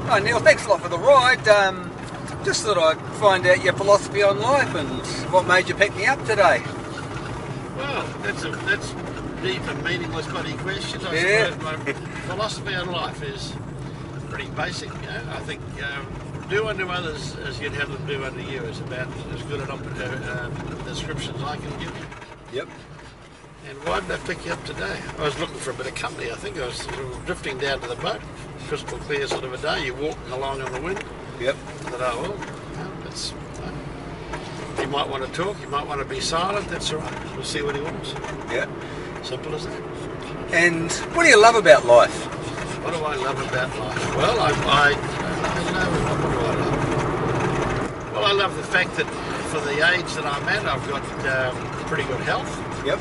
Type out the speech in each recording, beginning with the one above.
Hi Neil, thanks a lot for the ride. Just thought I'd find out your philosophy on life and what made you pick me up today. Well, that's deep and meaningless bloody question. I suppose my philosophy on life is pretty basic. You know? I think do unto others as you'd have them do unto you is about as good a description as I can give you. Yep. And why did I pick you up today? I was looking for a bit of company. I think I was sort of drifting down to the boat. Crystal clear sort of a day. You're walking along in the wind. Yep. I thought, oh, well, that's... you might want to talk, you might want to be silent, that's all right. We'll see what he wants. Yeah. Simple as that. And what do you love about life? What do I love about life? Well, what do I love? Well, I love the fact that for the age that I'm at, I've got pretty good health. Yep.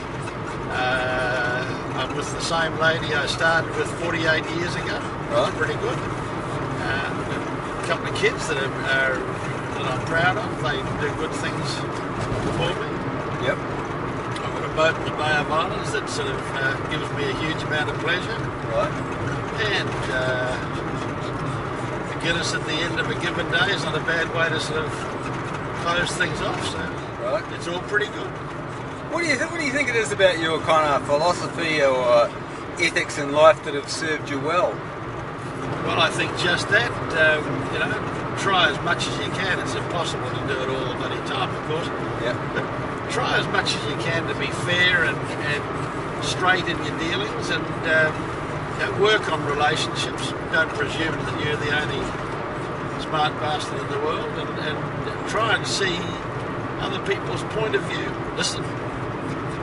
I'm with the same lady I started with 48 years ago. Right. It's pretty good. A couple of kids that I'm proud of. They do good things for me. Yep. I've got a boat in the Bay of Islands that sort of gives me a huge amount of pleasure. Right. And the Guinness at the end of a given day is not a bad way to sort of close things off. So right. It's all pretty good. What do you think it is about your kind of philosophy or ethics in life that have served you well? Well, I think just that. You know, try as much as you can. It's impossible to do it all the bloody time, of course. Yeah. But try as much as you can to be fair and straight in your dealings, and work on relationships. Don't presume that you're the only smart bastard in the world, and try and see other people's point of view. Listen.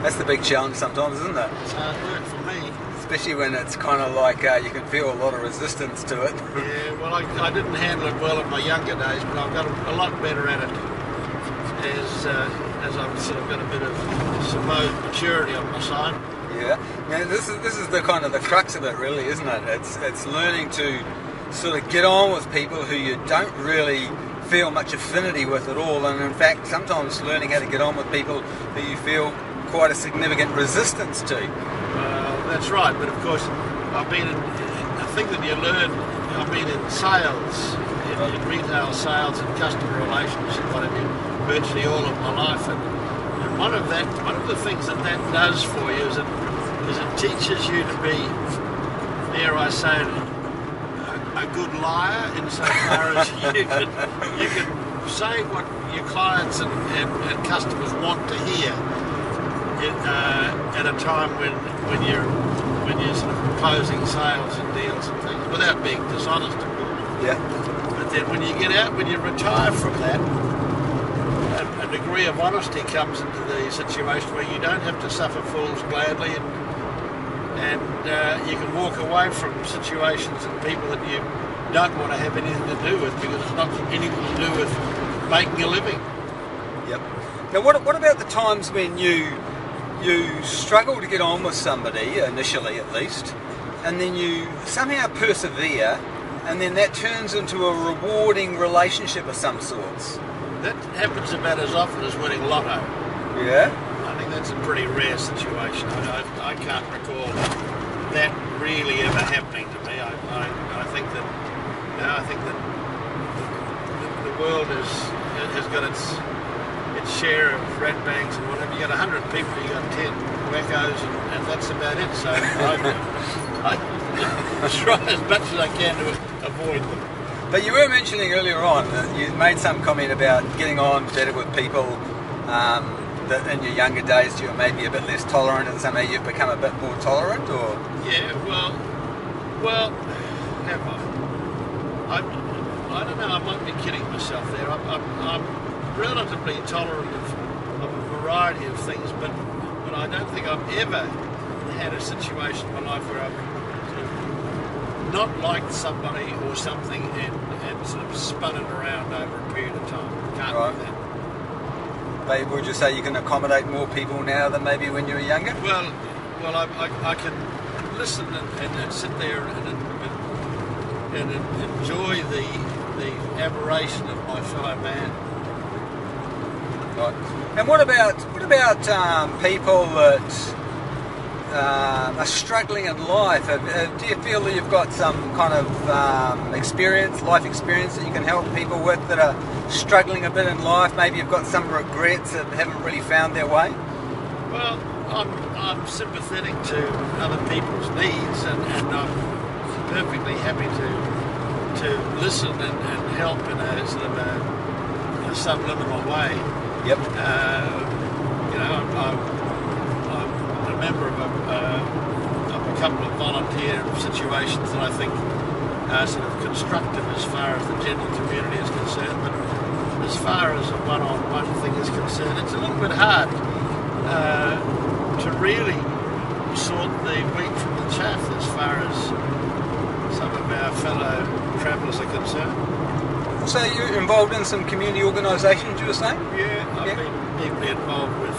That's the big challenge sometimes, isn't it? It's hard work for me. Especially when it's kind of like you can feel a lot of resistance to it. Yeah, well, I didn't handle it well in my younger days, but I've got a lot better at it as I've sort of got a bit of supposed maturity on my side. Yeah, man, this is the kind of the crux of it, really, isn't it? It's learning to sort of get on with people who you don't really feel much affinity with at all, and in fact, sometimes learning how to get on with people who you feel quite a significant resistance to. That's right, but of course, I've been in, I think that you learn, I've been in sales, in retail sales and customer relations and what have you, virtually all of my life, and one of the things that does for you is it teaches you to be, dare I say, a good liar insofar as you can say what your clients and customers want to hear at a time when you're sort of closing sales and deals and things, without being dishonest, of course. Yeah. But then when you get out, when you retire from that, a degree of honesty comes into the situation where you don't have to suffer fools gladly, and you can walk away from situations and people that you don't want to have anything to do with, because it's not anything to do with making a living. Yep. Now, what about the times when you struggle to get on with somebody, initially at least, and then you somehow persevere, and then that turns into a rewarding relationship of some sorts? That happens about as often as winning lotto. Yeah? I think that's a pretty rare situation. I can't recall that really ever happening to me. I think that the world has got its share of rat bags and whatever. You got 100 people, you got 10 wackos, and that's about it. So I try as much as I can to avoid them. But you were mentioning earlier on that you made some comment about getting on better with people, that in your younger days you were maybe a bit less tolerant, and somehow you've become a bit more tolerant, or? Yeah, well, have I don't know, I might be kidding myself there. I'm relatively tolerant of a variety of things, but I don't think I've ever had a situation in my life where I've sort of not liked somebody or something and sort of spun it around over a period of time. Can't do that. But would you say you can accommodate more people now than maybe when you were younger? Well, I can listen and sit there and enjoy the aberration of my fellow man. Right. And what about people that are struggling in life, do you feel that you've got some kind of life experience that you can help people with that are struggling a bit in life? Maybe you've got some regrets that haven't really found their way? Well, I'm sympathetic to other people's needs, and I'm perfectly happy to listen and help in a sort of a subliminal way. Yep. I'm a member of a couple of volunteer situations that I think are sort of constructive as far as the general community is concerned, but as far as a one-on-one thing is concerned, it's a little bit hard to really sort the wheat from the chaff as far as some of our fellow travellers are concerned. So you're involved in some community organisations, you were saying? Yeah, I've been deeply involved with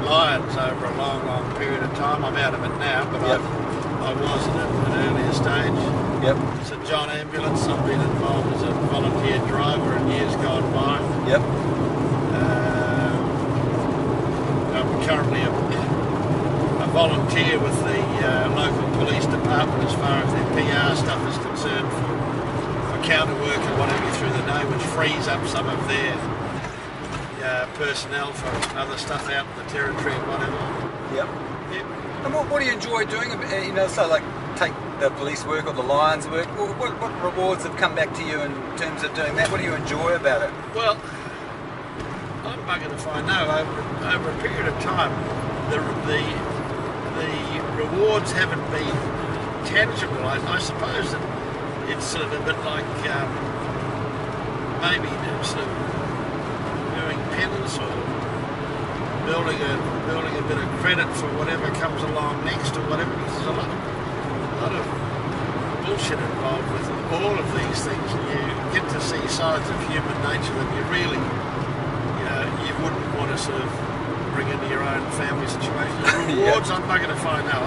Lions over a long period of time. I'm out of it now, but yep. I was at an earlier stage. Yep. St John Ambulance, I've been involved as a volunteer driver in years gone by. Yep. I'm currently a volunteer with the local police department as far as their PR stuff is concerned for counter work and whatever through the day, which frees up some of their personnel for other stuff out in the territory and whatever. Yep. Yep. And what do you enjoy doing? You know, so like take the police work or the Lions work. What rewards have come back to you in terms of doing that? What do you enjoy about it? Well, I'm buggered if I know. Over a period of time, the rewards haven't been tangible. I suppose that it's sort of a bit like maybe sort of doing penance or building a bit of credit for whatever comes along next or whatever. Because there's a lot of bullshit involved with all of these things, and you get to see sides of human nature that you really, you wouldn't want to sort of bring into your own family situation. The rewards, I'm not going to find out.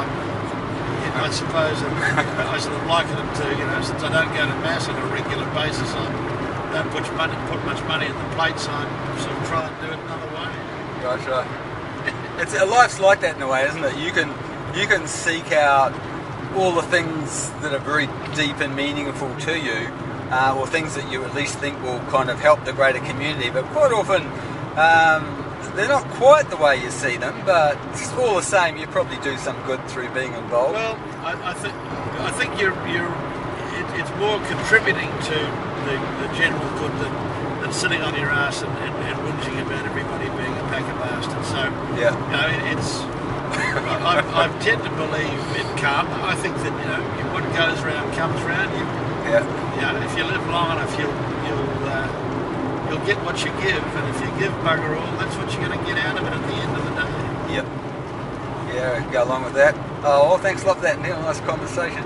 I suppose I sort of liken it to, since I don't go to mass on a regular basis, I don't put much money in the plate, so I sort of try and do it another way. Gotcha. Life's like that in a way, isn't it? You can seek out all the things that are very deep and meaningful to you, or things that you at least think will kind of help the greater community, but quite often they're not quite the way you see them, but all the same you probably do some good through being involved. Well, I think it's more contributing to the general good than sitting on your ass and whinging about everybody being a pack of bastards. So it's I tend to believe in karma. I think that what goes round comes round. If you live long enough, you'll get what you give, and if you give bugger all, that's what you're going to get out of it at the end of the day. Yep. Yeah, go along with that. Oh, well, thanks a lot for that, Neil. Nice conversation.